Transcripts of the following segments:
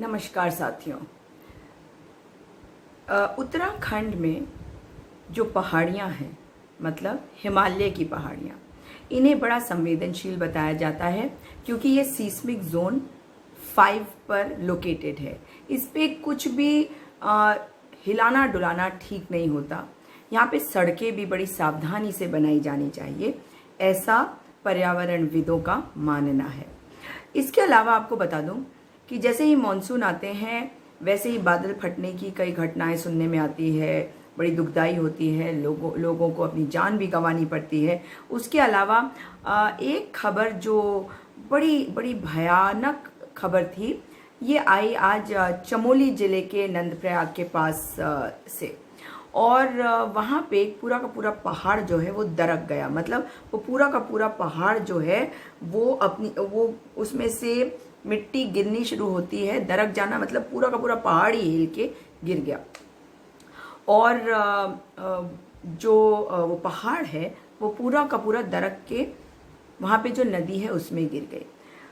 नमस्कार साथियों। उत्तराखंड में जो पहाड़ियाँ हैं, मतलब हिमालय की पहाड़ियाँ, इन्हें बड़ा संवेदनशील बताया जाता है क्योंकि ये सीस्मिक जोन 5 पर लोकेटेड है। इस पे कुछ भी हिलाना डुलाना ठीक नहीं होता। यहाँ पे सड़कें भी बड़ी सावधानी से बनाई जानी चाहिए, ऐसा पर्यावरणविदों का मानना है। इसके अलावा आपको बता दूं कि जैसे ही मानसून आते हैं वैसे ही बादल फटने की कई घटनाएं सुनने में आती है, बड़ी दुखदाई होती है, लोगों को अपनी जान भी गंवानी पड़ती है। उसके अलावा एक खबर जो बड़ी बड़ी भयानक खबर थी, ये आई आज चमोली ज़िले के नंदप्रयाग के पास से। और वहाँ पे पूरा का पूरा पहाड़ जो है वो दरक गया। मतलब वो पूरा का पूरा पहाड़ जो है वो उसमें से मिट्टी गिरनी शुरू होती है। दरक जाना मतलब पूरा का पूरा पहाड़ ही हिल के गिर गया। और जो वो पहाड़ है वो पूरा का पूरा दरक के वहाँ पे जो नदी है उसमें गिर गई।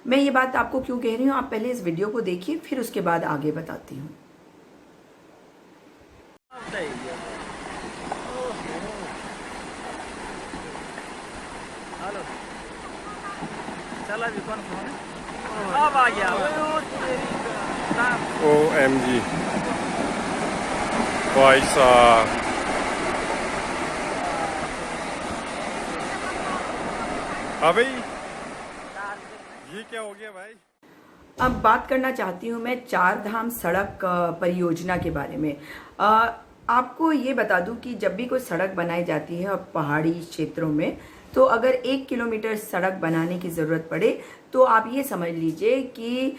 मैं ये बात आपको क्यों कह रही हूँ, आप पहले इस वीडियो को देखिए, फिर उसके बाद आगे बताती हूँ। चला भी कौन फोन अब आ गया। OMG भाई साहब, हाँ भाई, ये क्या हो गया भाई? अब बात करना चाहती हूँ मैं चार धाम सड़क परियोजना के बारे में। आपको ये बता दूं कि जब भी कोई सड़क बनाई जाती है और पहाड़ी क्षेत्रों में, तो अगर 1 किलोमीटर सड़क बनाने की ज़रूरत पड़े तो आप ये समझ लीजिए कि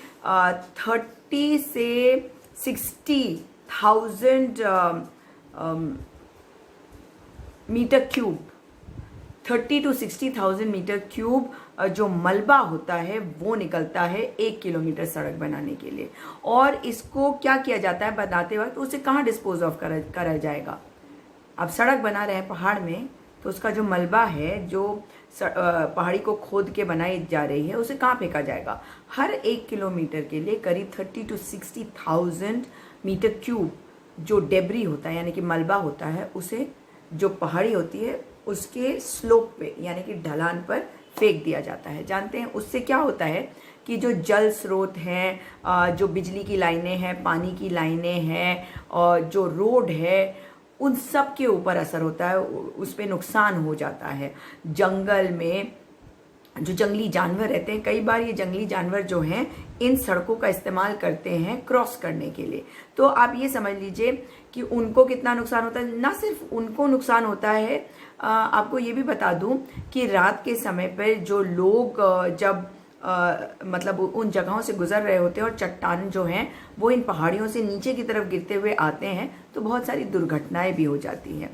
30 से 60,000 meter cube 30 to 60,000 meter cube जो मलबा होता है वो निकलता है 1 किलोमीटर सड़क बनाने के लिए। और इसको क्या किया जाता है बनाते वक्त, उसे कहाँ डिस्पोज ऑफ करा जाएगा। अब सड़क बना रहे हैं पहाड़ में, तो उसका जो मलबा है जो पहाड़ी को खोद के बनाई जा रही है उसे कहाँ फेंका जाएगा। हर 1 किलोमीटर के लिए करीब 30 to 60,000 मीटर क्यूब जो डेब्री होता है यानी कि मलबा होता है, उसे जो पहाड़ी होती है उसके स्लोप पे यानी कि ढलान पर फेंक दिया जाता है। जानते हैं उससे क्या होता है कि जो जल स्रोत हैं, जो बिजली की लाइनें हैं, पानी की लाइनें हैं और जो रोड है, उन सब के ऊपर असर होता है, उस पर नुकसान हो जाता है। जंगल में जो जंगली जानवर रहते हैं, कई बार ये जंगली जानवर जो हैं इन सड़कों का इस्तेमाल करते हैं क्रॉस करने के लिए। तो आप ये समझ लीजिए कि उनको कितना नुकसान होता है। ना सिर्फ उनको नुकसान होता है, आपको ये भी बता दूं कि रात के समय पर जो लोग जब मतलब उन जगहों से गुजर रहे होते हैं और चट्टान जो हैं वो इन पहाड़ियों से नीचे की तरफ गिरते हुए आते हैं, तो बहुत सारी दुर्घटनाएं भी हो जाती हैं।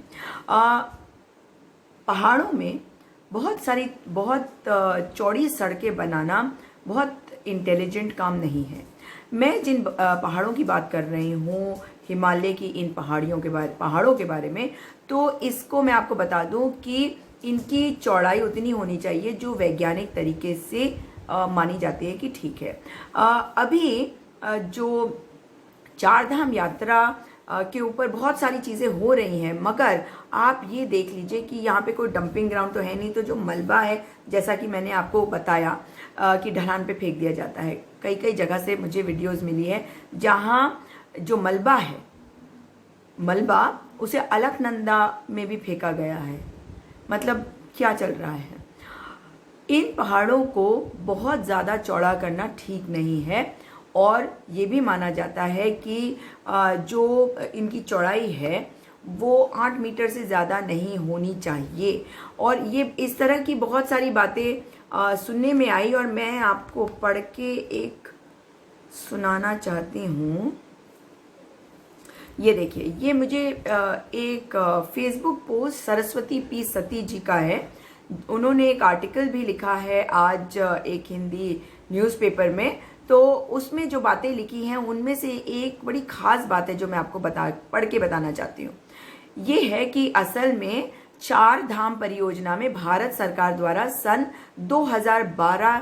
पहाड़ों में बहुत चौड़ी सड़कें बनाना बहुत इंटेलिजेंट काम नहीं है। मैं जिन पहाड़ों की बात कर रही हूँ, हिमालय की इन पहाड़ों के बारे में, तो इसको मैं आपको बता दूं कि इनकी चौड़ाई उतनी होनी चाहिए जो वैज्ञानिक तरीके से मानी जाती है कि ठीक है। अभी जो चारधाम यात्रा के ऊपर बहुत सारी चीज़ें हो रही हैं, मगर आप ये देख लीजिए कि यहाँ पे कोई डंपिंग ग्राउंड तो है नहीं। तो जो मलबा है, जैसा कि मैंने आपको बताया कि ढलान पे फेंक दिया जाता है। कई जगह से मुझे वीडियोस मिली है जहाँ जो मलबा है, उसे अलकनंदा में भी फेंका गया है। मतलब क्या चल रहा है। इन पहाड़ों को बहुत ज़्यादा चौड़ा करना ठीक नहीं है। और ये भी माना जाता है कि जो इनकी चौड़ाई है वो 8 मीटर से ज़्यादा नहीं होनी चाहिए। और ये इस तरह की बहुत सारी बातें सुनने में आई और मैं आपको पढ़ के एक सुनाना चाहती हूँ। ये देखिए, ये मुझे एक फेसबुक पोस्ट सरस्वती पी सती जी का है। उन्होंने एक आर्टिकल भी लिखा है आज एक हिंदी न्यूज़पेपर में। तो उसमें जो बातें लिखी हैं उनमें से एक बड़ी खास बात है जो मैं आपको पढ़ के बताना चाहती हूँ। ये है कि असल में चार धाम परियोजना में भारत सरकार द्वारा सन 2012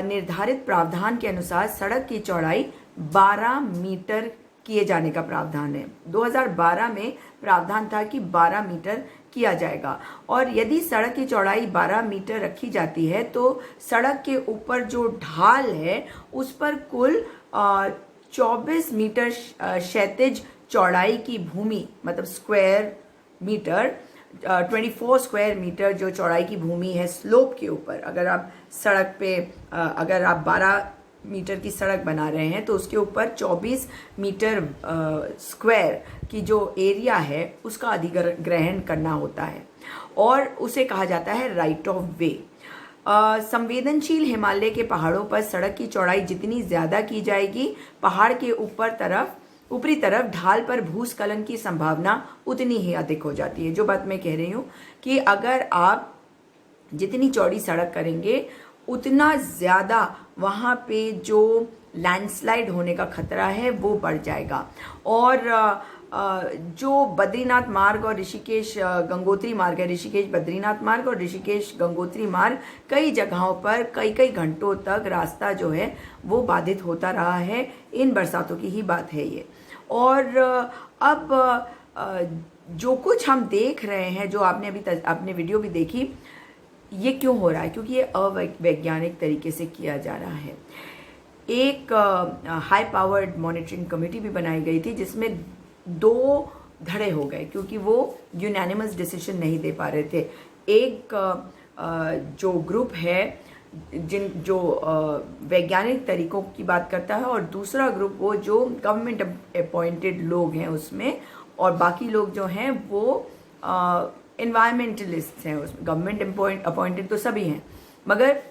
निर्धारित प्रावधान के अनुसार सड़क की चौड़ाई 12 मीटर किए जाने का प्रावधान है। 2012 में प्रावधान था कि 12 मीटर किया जाएगा, और यदि सड़क की चौड़ाई 12 मीटर रखी जाती है तो सड़क के ऊपर जो ढाल है उस पर कुल 24 मीटर क्षैतिज चौड़ाई की भूमि, मतलब स्क्वायर मीटर, 24 स्क्वायर मीटर जो चौड़ाई की भूमि है स्लोप के ऊपर, अगर आप सड़क पे अगर आप 12 मीटर की सड़क बना रहे हैं तो उसके ऊपर 24 मीटर स्क्वायर की जो एरिया है उसका अधिग्रहण करना होता है, और उसे कहा जाता है राइट ऑफ वे। संवेदनशील हिमालय के पहाड़ों पर सड़क की चौड़ाई जितनी ज़्यादा की जाएगी, पहाड़ के ऊपरी तरफ ढाल पर भूस्खलन की संभावना उतनी ही अधिक हो जाती है। जो बात मैं कह रही हूँ कि अगर आप जितनी चौड़ी सड़क करेंगे उतना ज़्यादा वहाँ पे जो लैंडस्लाइड होने का खतरा है वो बढ़ जाएगा। और जो बद्रीनाथ मार्ग और ऋषिकेश गंगोत्री मार्ग है, ऋषिकेश बद्रीनाथ मार्ग और ऋषिकेश गंगोत्री मार्ग, कई जगहों पर कई घंटों तक रास्ता जो है वो बाधित होता रहा है। इन बरसातों की ही बात है ये। और अब जो कुछ हम देख रहे हैं, जो आपने आपने वीडियो भी देखी, ये क्यों हो रहा है? क्योंकि ये अवैज्ञानिक तरीके से किया जा रहा है। एक हाई पावर्ड मॉनिटरिंग कमेटी भी बनाई गई थी जिसमें 2 धड़े हो गए क्योंकि वो यूनानिमस डिसीजन नहीं दे पा रहे थे। एक जो ग्रुप है जो वैज्ञानिक तरीकों की बात करता है, और दूसरा ग्रुप वो जो गवर्नमेंट अपॉइंटेड लोग हैं उसमें, और बाकी लोग जो हैं वो एनवायरमेंटलिस्ट हैं उसमें। गवर्नमेंट अपॉइंटेड तो सभी हैं, मगर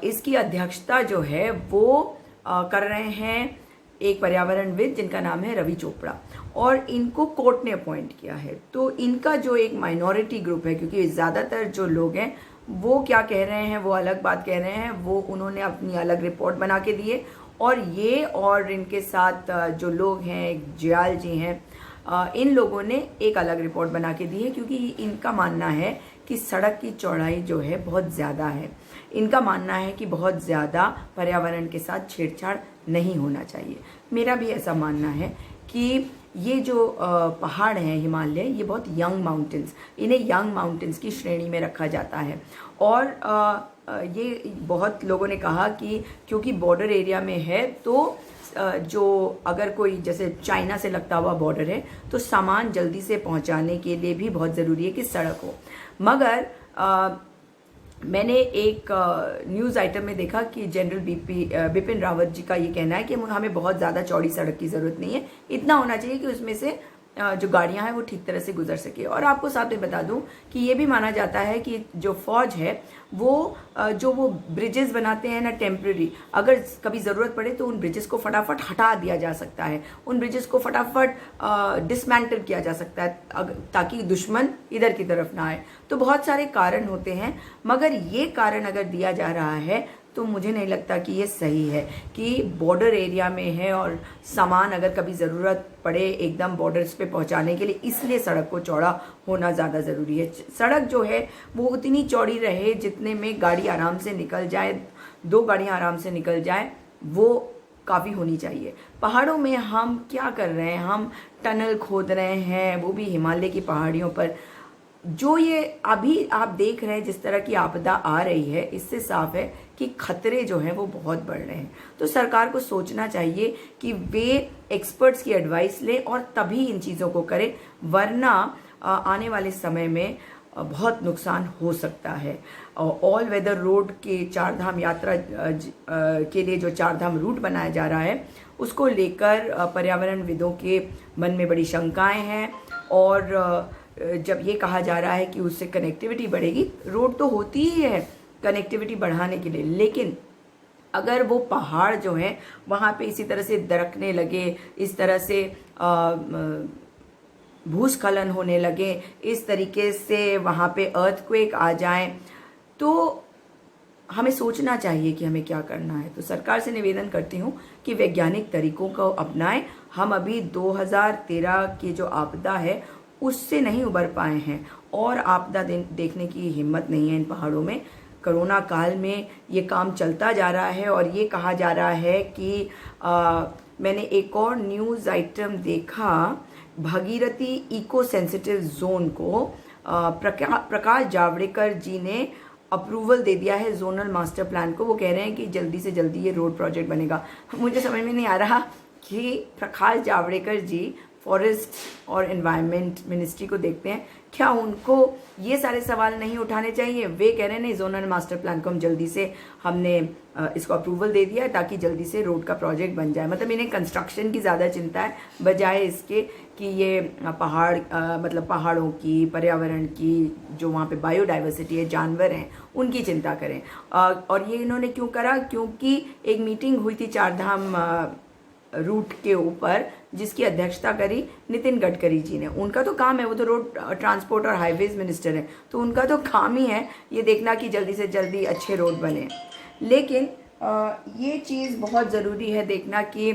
इसकी अध्यक्षता जो है वो कर रहे हैं एक पर्यावरणविद जिनका नाम है रवि चोपड़ा, और इनको कोर्ट ने अपॉइंट किया है। तो इनका जो एक माइनॉरिटी ग्रुप है, क्योंकि ज़्यादातर जो लोग हैं वो क्या कह रहे हैं, वो अलग बात कह रहे हैं, वो उन्होंने अपनी अलग रिपोर्ट बना के दिए, और ये और इनके साथ जो लोग हैं, जयाल जी हैं, इन लोगों ने एक अलग रिपोर्ट बना के दी है, क्योंकि इनका मानना है कि सड़क की चौड़ाई जो है बहुत ज़्यादा है। इनका मानना है कि बहुत ज़्यादा पर्यावरण के साथ छेड़छाड़ नहीं होना चाहिए। मेरा भी ऐसा मानना है कि ये जो पहाड़ हैं हिमालय, ये बहुत यंग माउंटेन्स, इन्हें यंग माउंटेन्स की श्रेणी में रखा जाता है। और ये बहुत लोगों ने कहा कि क्योंकि बॉर्डर एरिया में है तो जो अगर कोई जैसे चाइना से लगता हुआ बॉर्डर है तो सामान जल्दी से पहुंचाने के लिए भी बहुत ज़रूरी है कि सड़क हो। मगर मैंने एक न्यूज़ आइटम में देखा कि जनरल बिपिन रावत जी का ये कहना है कि हमें बहुत ज़्यादा चौड़ी सड़क की ज़रूरत नहीं है, इतना होना चाहिए कि उसमें से जो गाड़ियां हैं वो ठीक तरह से गुजर सके। और आपको साथ में बता दूं कि ये भी माना जाता है कि जो फौज है वो जो वो ब्रिजेस बनाते हैं ना टेम्प्रेरी, अगर कभी ज़रूरत पड़े तो उन ब्रिजेस को फटाफट हटा दिया जा सकता है, उन ब्रिजेस को फटाफट डिसमेंटल किया जा सकता है ताकि दुश्मन इधर की तरफ ना आए। तो बहुत सारे कारण होते हैं, मगर ये कारण अगर दिया जा रहा है तो मुझे नहीं लगता कि ये सही है कि बॉर्डर एरिया में है और सामान अगर कभी ज़रूरत पड़े एकदम बॉर्डर्स पे पहुंचाने के लिए, इसलिए सड़क को चौड़ा होना ज़्यादा ज़रूरी है। सड़क जो है वो उतनी चौड़ी रहे जितने में गाड़ी आराम से निकल जाए, 2 गाड़ियां आराम से निकल जाए, वो काफ़ी होनी चाहिए। पहाड़ों में हम क्या कर रहे हैं, हम टनल खोद रहे हैं, वो भी हिमालय की पहाड़ियों पर। जो ये अभी आप देख रहे हैं जिस तरह की आपदा आ रही है, इससे साफ है कि खतरे जो हैं वो बहुत बढ़ रहे हैं। तो सरकार को सोचना चाहिए कि वे एक्सपर्ट्स की एडवाइस लें और तभी इन चीज़ों को करें, वरना आने वाले समय में बहुत नुकसान हो सकता है। ऑल वेदर रोड के 4 धाम यात्रा के लिए जो 4 धाम रूट बनाया जा रहा है उसको लेकर पर्यावरणविदों के मन में बड़ी शंकाएं हैं, और जब ये कहा जा रहा है कि उससे कनेक्टिविटी बढ़ेगी, रोड तो होती ही है कनेक्टिविटी बढ़ाने के लिए, लेकिन अगर वो पहाड़ जो है वहाँ पे इसी तरह से दरकने लगे, इस तरह से भूस्खलन होने लगे, इस तरीके से वहाँ पे अर्थक्वेक आ जाए, तो हमें सोचना चाहिए कि हमें क्या करना है। तो सरकार से निवेदन करती हूँ कि वैज्ञानिक तरीकों को अपनाएं। हम अभी 2013 की जो आपदा है उससे नहीं उबर पाए हैं, और आपदा देखने की हिम्मत नहीं है इन पहाड़ों में। कोरोना काल में ये काम चलता जा रहा है और ये कहा जा रहा है कि मैंने एक और न्यूज़ आइटम देखा, भागीरथी इको सेंसिटिव जोन को प्रकाश जावड़ेकर जी ने अप्रूवल दे दिया है जोनल मास्टर प्लान को। वो कह रहे हैं कि जल्दी से जल्दी ये रोड प्रोजेक्ट बनेगा। मुझे समझ में नहीं आ रहा कि प्रकाश जावड़ेकर जी फॉरेस्ट और एनवायरनमेंट मिनिस्ट्री को देखते हैं, क्या उनको ये सारे सवाल नहीं उठाने चाहिए? वे कह रहे हैं नहीं, जोनल मास्टर प्लान को हम जल्दी से हमने इसको अप्रूवल दे दिया है ताकि जल्दी से रोड का प्रोजेक्ट बन जाए। मतलब इन्हें कंस्ट्रक्शन की ज़्यादा चिंता है बजाय इसके कि ये मतलब पहाड़ों की, पर्यावरण की, जो वहाँ पे बायोडाइवर्सिटी है, जानवर हैं, उनकी चिंता करें। और ये इन्होंने क्यों करा? क्योंकि एक मीटिंग हुई थी चारधाम रूट के ऊपर जिसकी अध्यक्षता करी नितिन गडकरी जी ने। उनका तो काम है, वो तो रोड ट्रांसपोर्ट और हाईवेज मिनिस्टर हैं, तो उनका तो काम ही है ये देखना कि जल्दी से जल्दी अच्छे रोड बने। लेकिन ये चीज़ बहुत ज़रूरी है देखना कि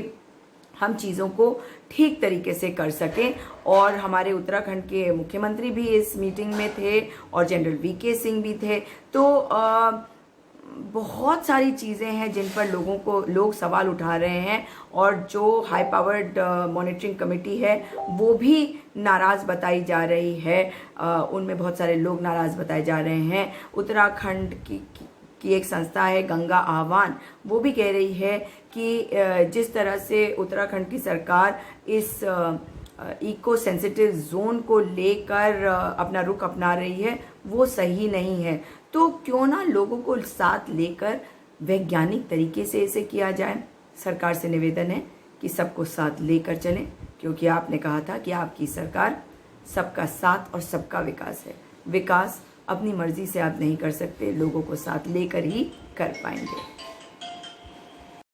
हम चीज़ों को ठीक तरीके से कर सकें। और हमारे उत्तराखंड के मुख्यमंत्री भी इस मीटिंग में थे और जनरल वीके सिंह भी थे। तो बहुत सारी चीज़ें हैं जिन पर लोग सवाल उठा रहे हैं और जो हाई पावर्ड मॉनिटरिंग कमेटी है वो भी नाराज़ बताई जा रही है। उनमें बहुत सारे लोग नाराज़ बताए जा रहे हैं। उत्तराखंड की एक संस्था है गंगा आह्वान, वो भी कह रही है कि जिस तरह से उत्तराखंड की सरकार इस इको सेंसिटिव जोन को लेकर अपना रुख अपना रही है वो सही नहीं है। तो क्यों ना लोगों को साथ लेकर वैज्ञानिक तरीके से इसे किया जाए। सरकार से निवेदन है कि सबको साथ लेकर चलें, क्योंकि आपने कहा था कि आपकी सरकार सबका साथ और सबका विकास है। विकास अपनी मर्जी से आप नहीं कर सकते, लोगों को साथ लेकर ही कर पाएंगे।